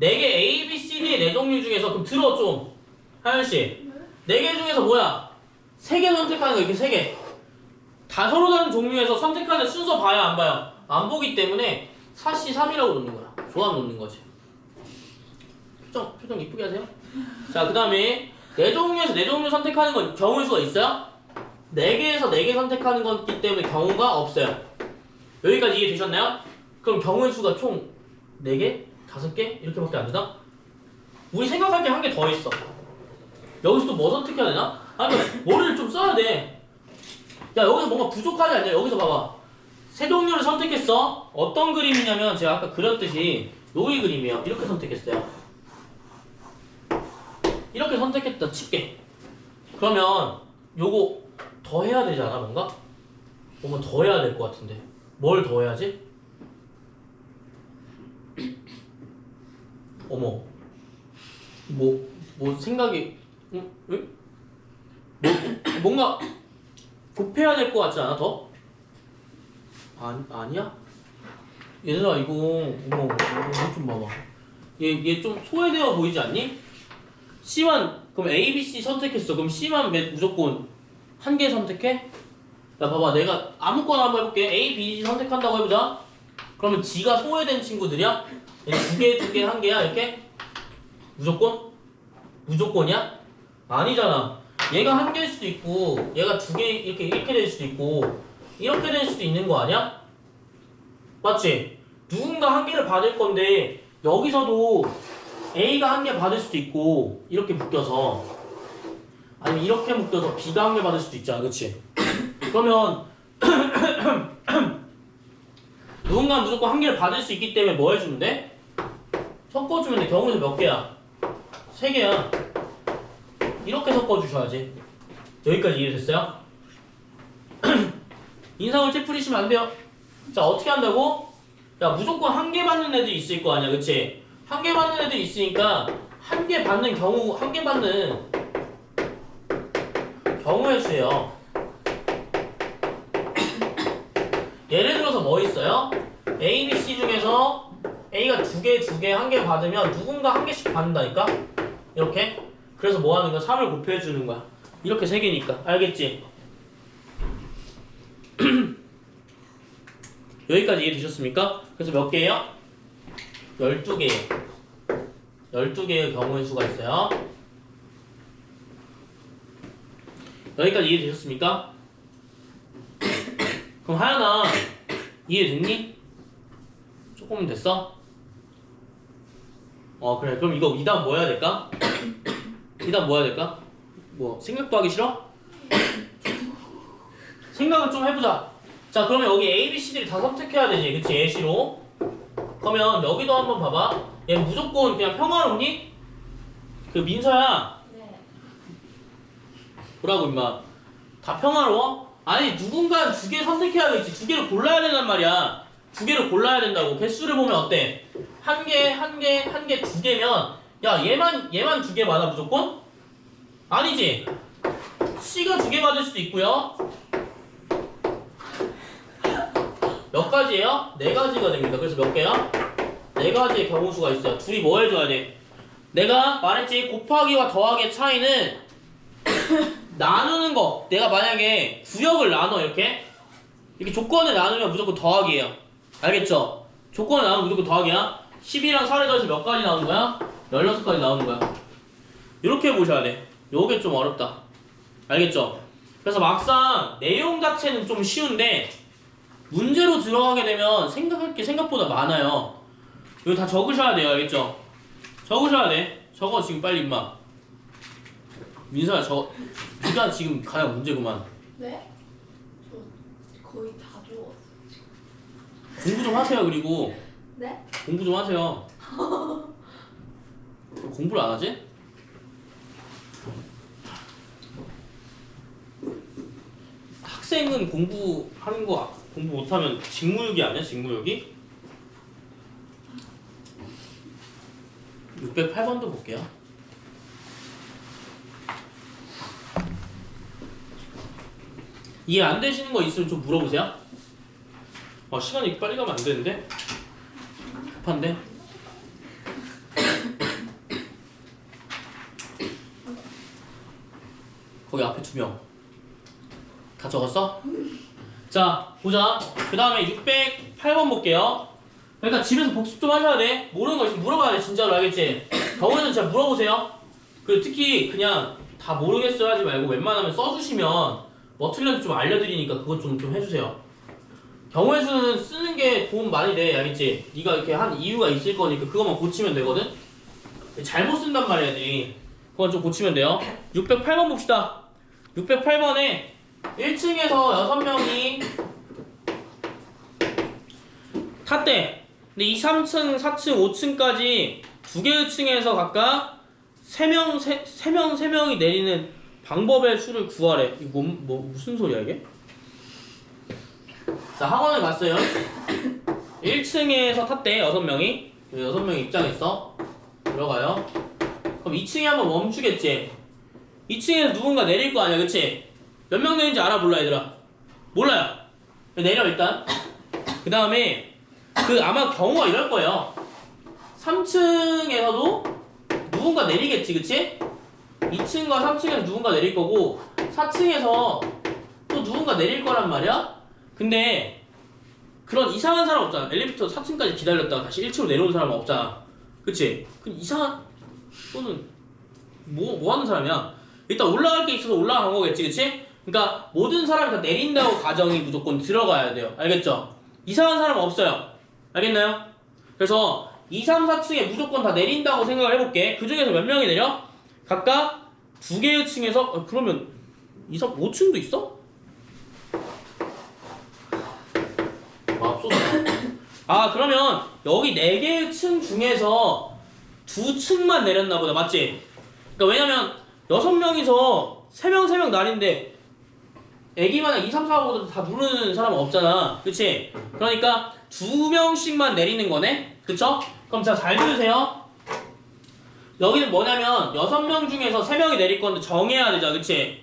4개 A, B, C, D의 4종류 중에서 그럼 들어 좀. 하연씨 4개 중에서 뭐야? 3개 선택하는 거. 이렇게 3개 다 서로 다른 종류에서 선택하는 순서 봐요? 안 봐요? 안 보기 때문에 4C3이라고 놓는 거야. 조합 놓는 거지. 표정 이쁘게 하세요. 자, 그 다음에 4종류에서 4종류 선택하는 건 경우의 수가 있어요? 4개에서 4개 선택하는 거기 때문에 경우가 없어요. 여기까지 이해되셨나요? 그럼 경우의 수가 총 4개? 5개? 이렇게밖에 안 되나? 우리 생각할 게 한 개 더 있어. 여기서 또 뭐 선택해야 되나? 아니, 머리를 좀 써야 돼. 야, 여기서 뭔가 부족하지 않냐? 여기서 봐봐. 세 종류를 선택했어. 어떤 그림이냐면 제가 아까 그렸듯이 여기 그림이에요. 이렇게 선택했어요. 이렇게 선택했다 칠게. 그러면 요거 더 해야 되지 않아? 뭔가 더 해야 될 것 같은데. 뭘 더 해야지? 어머, 뭐 생각이 응? 뭔가 곱해야 될 것 같지 않아? 더? 아니야? 얘들아 이거 어머 이거 좀 봐봐. 얘 좀 소외되어 보이지 않니? C만 그럼 A, B, C 선택했어. 그럼 C만 무조건 한 개 선택해? 야 봐봐, 내가 아무거나 한번 해볼게. A, B, C 선택한다고 해보자. 그러면 G가 소외된 친구들이야? 얘 두 개, 두 개, 한 개야 이렇게? 무조건? 무조건이야? 아니잖아. 얘가 한 개일 수도 있고 얘가 두 개 이렇게 될 수도 있고 이렇게 될 수도 있는 거 아니야? 맞지? 누군가 한 개를 받을 건데 여기서도 A가 한 개 받을 수도 있고 이렇게 묶여서 아니면 이렇게 묶여서 B가 한 개 받을 수도 있잖아, 그치? 그러면 누군가 무조건 한 개를 받을 수 있기 때문에 뭐 해주면 돼? 섞어주면 돼. 경우에서 몇 개야? 3개야. 이렇게 섞어주셔야지. 여기까지 이해됐어요? 인상을 찌푸리시면 안 돼요. 자, 어떻게 한다고? 야, 무조건 한 개 받는 애들이 있을 거 아니야, 그치? 한 개 받는 애들이 있으니까 한 개 받는 경우, 한 개 받는 경우의 수예요. 예를 들어서 뭐 있어요? A, B, C 중에서 A가 두 개, 한 개 받으면 누군가 한 개씩 받는다니까? 이렇게? 그래서 뭐 하는 거야? 3을 곱해주는 거야. 이렇게 3개니까. 알겠지? 여기까지 이해되셨습니까? 그래서 몇 개예요? 12개예요. 12개의 경우의 수가 있어요. 여기까지 이해되셨습니까? 그럼 하연아, 이해됐니? 조금 됐어? 그래. 그럼 이거 이 다음 뭐 해야 될까? 이 다음 뭐 해야 될까? 뭐 생각도 하기 싫어? 생각을 좀 해보자. 자, 그러면 여기 A, B, C들이 다 선택해야 되지, 그치? 예시로. 그러면 여기도 한번 봐봐. 얘 무조건 그냥 평화롭니? 그 민서야, 네. 뭐라고 임마? 다 평화로워? 아니, 누군가 두 개 선택해야겠지. 두 개를 골라야 된단 말이야. 두 개를 골라야 된다고. 개수를 보면 어때? 한 개, 두 개면 야, 얘만 두 개 받아 무조건? 아니지. C가 두 개 받을 수도 있고요. 몇 가지예요? 4가지가 됩니다. 그래서 몇 개야? 4가지의 경우수가 있어요. 둘이 뭐 해줘야 돼? 내가 말했지, 곱하기와 더하기의 차이는 나누는 거. 내가 만약에 구역을 나눠 이렇게 조건을 나누면 무조건 더하기예요. 알겠죠? 조건을 나누면 무조건 더하기야. 10이랑 4를 더해서 몇 가지 나오는 거야? 16가지 나오는 거야. 이렇게 보셔야 돼. 요게 좀 어렵다. 알겠죠? 그래서 막상 내용 자체는 좀 쉬운데 문제로 들어가게 되면 생각할 게 생각보다 많아요. 이거 다 적으셔야 돼요. 알겠죠? 적으셔야 돼. 적어 지금 빨리 임마. 민서야, 네가 지금 가야 문제구만. 네? 저 거의 다 주웠어요. 공부 좀 하세요. 그리고 네? 공부 좀 하세요. 공부를 안 하지? 학생은 공부하는 거 공부 못하면 직무유기 아니야? 직무유기? 608번도 볼게요. 이해 안 되시는 거 있으면 좀 물어보세요. 시간이 이렇게 빨리 가면 안 되는데? 급한데? 거기 앞에 2명. 다 적었어? 자, 보자. 그 다음에 608번 볼게요. 그러니까 집에서 복습 좀 하셔야 돼. 모르는 거 있으면 물어봐야 돼. 진짜로. 알겠지? 경우에는 진짜 물어보세요. 그리고 특히 그냥 다 모르겠어요 하지 말고 웬만하면 써주시면 어떻게 하는지 좀 알려드리니까 그것 좀 해주세요. 경우의 수는 쓰는 게 도움 많이 돼, 알겠지? 네가 이렇게 한 이유가 있을 거니까 그것만 고치면 되거든? 잘못 쓴단 말이야, 애들이. 그건 좀 고치면 돼요. 608번 봅시다. 608번에 1층에서 6명이 탔대. 근데 이 3층, 4층, 5층까지 두 개의 층에서 각각 3명이 내리는 방법의 수를 구하래. 이거 무슨 소리야, 이게? 자, 학원을 갔어요. 1층에서 탔대, 6명이. 6명이 입장했어. 들어가요. 그럼 2층에 한번 멈추겠지? 2층에서 누군가 내릴 거 아니야, 그치? 몇 명 내리는지 알아, 몰라, 얘들아? 몰라요. 내려, 일단. 그 다음에, 아마 경우가 이럴 거예요. 3층에서도 누군가 내리겠지, 그치? 2층과 3층에서 누군가 내릴 거고, 4층에서 또 누군가 내릴 거란 말이야? 근데, 그런 이상한 사람 없잖아. 엘리베이터 4층까지 기다렸다가 다시 1층으로 내려오는 사람은 없잖아. 그치? 그 이상한, 또는, 뭐 하는 사람이야? 일단 올라갈 게 있어서 올라간 거겠지, 그치? 그러니까 모든 사람이 다 내린다고 가정이 무조건 들어가야 돼요. 알겠죠? 이상한 사람은 없어요. 알겠나요? 그래서 2, 3, 4층에 무조건 다 내린다고 생각을 해볼게. 그 중에서 몇 명이 내려? 각각 두 개의 층에서, 그러면 2, 3, 5층도 있어? 아, 그러면 여기 4개의 층 중에서 2층만 내렸나 보다. 맞지? 그러니까 왜냐면 6명이서 3명 날인데 애기마냥 2, 3, 4, 5도 다 누르는 사람은 없잖아. 그치? 그러니까 2명씩만 내리는 거네? 그쵸? 그럼 자, 잘 들으세요. 여기는 뭐냐면 6명 중에서 3명이 내릴 건데 정해야 되죠. 그치?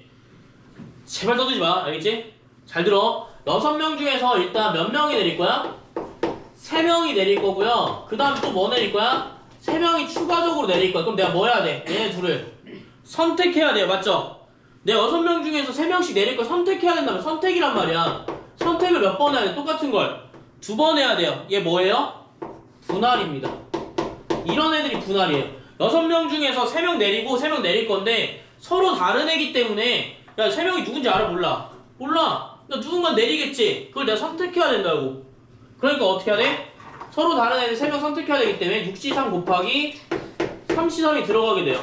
제발 떠들지 마. 알겠지? 잘 들어. 6명 중에서 일단 몇 명이 내릴 거야? 3명이 내릴 거고요. 그 다음 또 뭐 내릴 거야? 3명이 추가적으로 내릴 거야. 그럼 내가 뭐 해야 돼? 얘네 둘을 선택해야 돼요. 맞죠? 내가 6명 중에서 3명씩 내릴 걸 선택해야 된다면 선택이란 말이야. 선택을 몇 번 해야 돼? 똑같은 걸 2번 해야 돼요. 얘 뭐예요? 분할입니다. 이런 애들이 분할이에요. 6명 중에서 3명 내리고 3명 내릴 건데 서로 다른 애기 때문에 야, 3명이 누군지 알아? 몰라? 몰라. 나 누군가 내리겠지. 그걸 내가 선택해야 된다고. 그러니까 어떻게 해야 돼? 서로 다른 애들 3명 선택해야 되기 때문에 6C3 곱하기 3C3이 들어가게 돼요.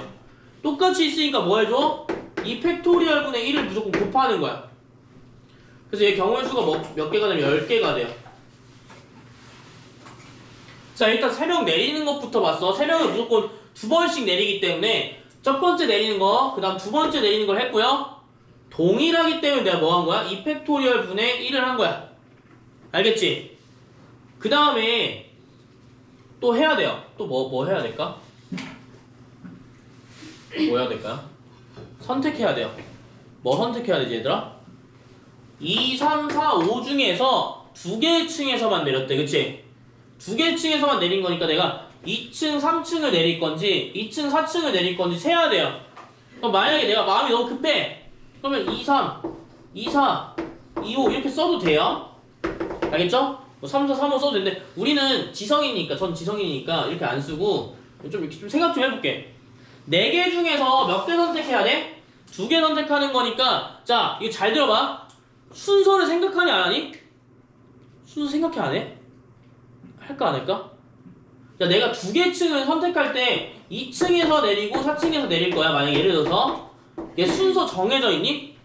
똑같이 있으니까 뭐 해줘? 2 팩토리얼 분의 1을 무조건 곱하는 거야. 그래서 얘 경우의 수가 몇 개가 되면 10개가 돼요. 자, 일단 3명 내리는 것부터 봤어. 3명을 무조건 2번씩 내리기 때문에 첫 번째 내리는 거, 그 다음 두 번째 내리는 걸 했고요. 동일하기 때문에 내가 뭐 한 거야? 2 팩토리얼 분의 1을 한 거야. 알겠지? 그 다음에 또 해야 돼요. 또 뭐 해야 될까? 뭐 해야 될까요? 선택해야 돼요. 뭐 선택해야 되지, 얘들아? 2, 3, 4, 5 중에서 두 개의 층에서만 내렸대. 그치? 두 개의 층에서만 내린 거니까 내가 2층, 3층을 내릴 건지 2층, 4층을 내릴 건지 세야 돼요. 그럼 만약에 내가 마음이 너무 급해. 그러면 2, 3, 2, 4, 2, 5 이렇게 써도 돼요. 알겠죠? 뭐 3, 4, 3, 5 써도 되는데 우리는 지성이니까, 전 지성이니까 이렇게 안 쓰고 좀 이렇게 좀 생각 좀 해볼게. 4개 중에서 몇 개 선택해야 돼? 2개 선택하는 거니까 자, 이거 잘 들어봐. 순서를 생각하니 안 하니? 순서 생각해 안 해? 할까 안 할까? 야, 내가 2개 층을 선택할 때 2층에서 내리고 4층에서 내릴 거야. 만약에 예를 들어서 얘 순서 정해져 있니?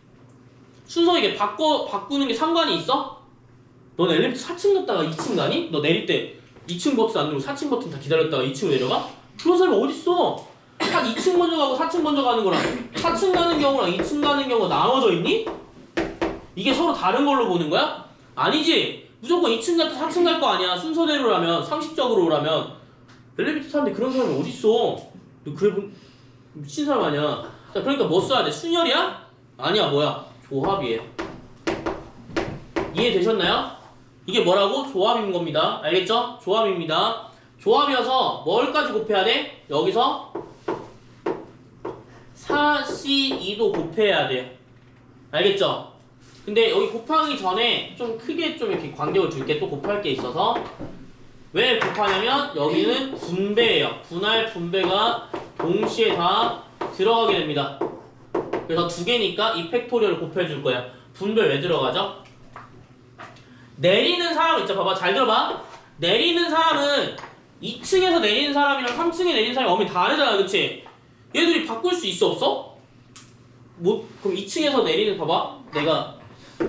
순서 이게 바꾸는 게 상관이 있어? 넌 엘리베이터 4층 갔다가 2층 가니? 너 내릴 때 2층 버튼 안 누르고 4층 버튼 다 기다렸다가 2층으로 내려가? 그런 사람이 어딨어? 한 2층 먼저 가고 4층 먼저 가는 거랑 4층 가는 경우랑 2층 가는 경우가 나눠져 있니? 이게 서로 다른 걸로 보는 거야? 아니지. 무조건 2층 갔다 4층 갈 거 아니야. 순서대로라면, 상식적으로라면. 엘리베이터 타는데 그런 사람이 어딨어? 너 그래 미친 사람 아니야. 자, 그러니까 뭐 써야 돼? 순열이야? 아니야, 뭐야? 조합이에요. 이해되셨나요? 이게 뭐라고? 조합인 겁니다. 알겠죠? 조합입니다. 조합이어서 뭘까지 곱해야 돼? 여기서 4C2도 곱해야 돼요. 알겠죠? 근데 여기 곱하기 전에 좀 크게 좀 이렇게 간격을 줄게. 또 곱할 게 있어서. 왜 곱하냐면 여기는 분배예요. 분할 분배가 동시에 다 들어가게 됩니다. 그래서 2개니까 이 팩토리얼을 곱해줄 거야. 분별 왜 들어가죠? 내리는 사람 있죠. 봐봐. 잘 들어봐. 내리는 사람은 2층에서 내리는 사람이랑 3층에 내리는 사람이 엄연히 다르잖아. 그치? 얘들이 바꿀 수 있어 없어? 뭐 그럼 2층에서 내리는 봐봐. 내가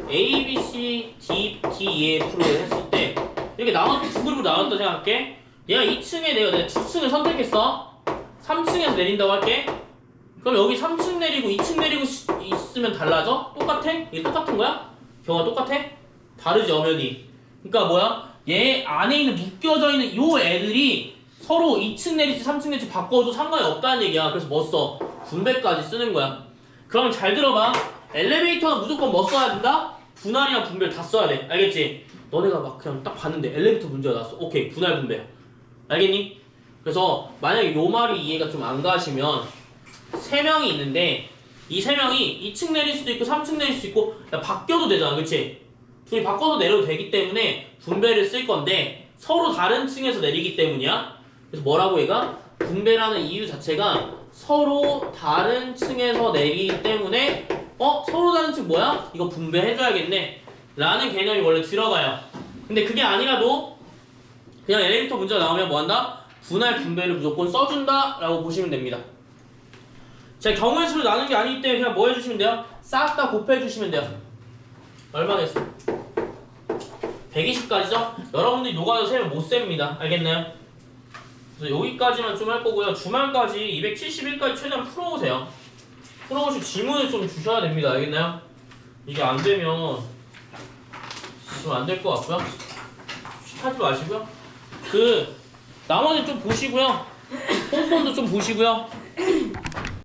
A, B, C, D, E, F로 했을 때 이렇게 두 그룹으로 나눴다 생각할게. 얘가 2층에 내가 2층을 선택했어. 3층에서 내린다고 할게. 그럼 여기 3층 내리고 2층 내리고 있으면 달라져? 똑같아? 이게 똑같은 거야? 경우가 똑같아? 다르지 엄연히. 그러니까 뭐야? 얘 안에 있는 묶여져 있는 요 애들이 서로 2층 내리지 3층 내리지 바꿔도 상관이 없다는 얘기야. 그래서 뭐 써? 분배까지 쓰는 거야. 그럼 잘 들어봐. 엘리베이터는 무조건 뭐 써야 된다? 분할이랑 분배를 다 써야 돼. 알겠지? 너네가 막 그냥 딱 봤는데 엘리베이터 문제가 나왔어. 오케이, 분할 분배. 알겠니? 그래서 만약에 요 말이 이해가 좀 안 가시면 3명이 있는데 이 3명이 2층 내릴 수도 있고 3층 내릴 수도 있고 바뀌어도 되잖아. 그치? 둘이 바꿔서 내려도 되기 때문에 분배를 쓸 건데 서로 다른 층에서 내리기 때문이야. 그래서 뭐라고 얘가? 분배라는 이유 자체가 서로 다른 층에서 내리기 때문에 서로 다른 층 뭐야? 이거 분배해줘야겠네 라는 개념이 원래 들어가요. 근데 그게 아니라도 그냥 엘리베이터 문제가 나오면 뭐한다? 분할 분배를 무조건 써준다 라고 보시면 됩니다. 자, 경우의 수를 나누는 게 아니기 때문에 그냥 뭐 해주시면 돼요? 싹 다 곱해주시면 돼요. 얼마 됐어? 120까지죠? 여러분들이 녹아서 세면 못 셉니다. 알겠나요? 그래서 여기까지만 좀 할 거고요. 주말까지 271까지 최대한 풀어오세요. 풀어오시고 질문을 좀 주셔야 됩니다. 알겠나요? 이게 안 되면 좀 안 될 것 같고요. 하지 마시고요. 나머지 좀 보시고요. 홈폰도 좀 보시고요.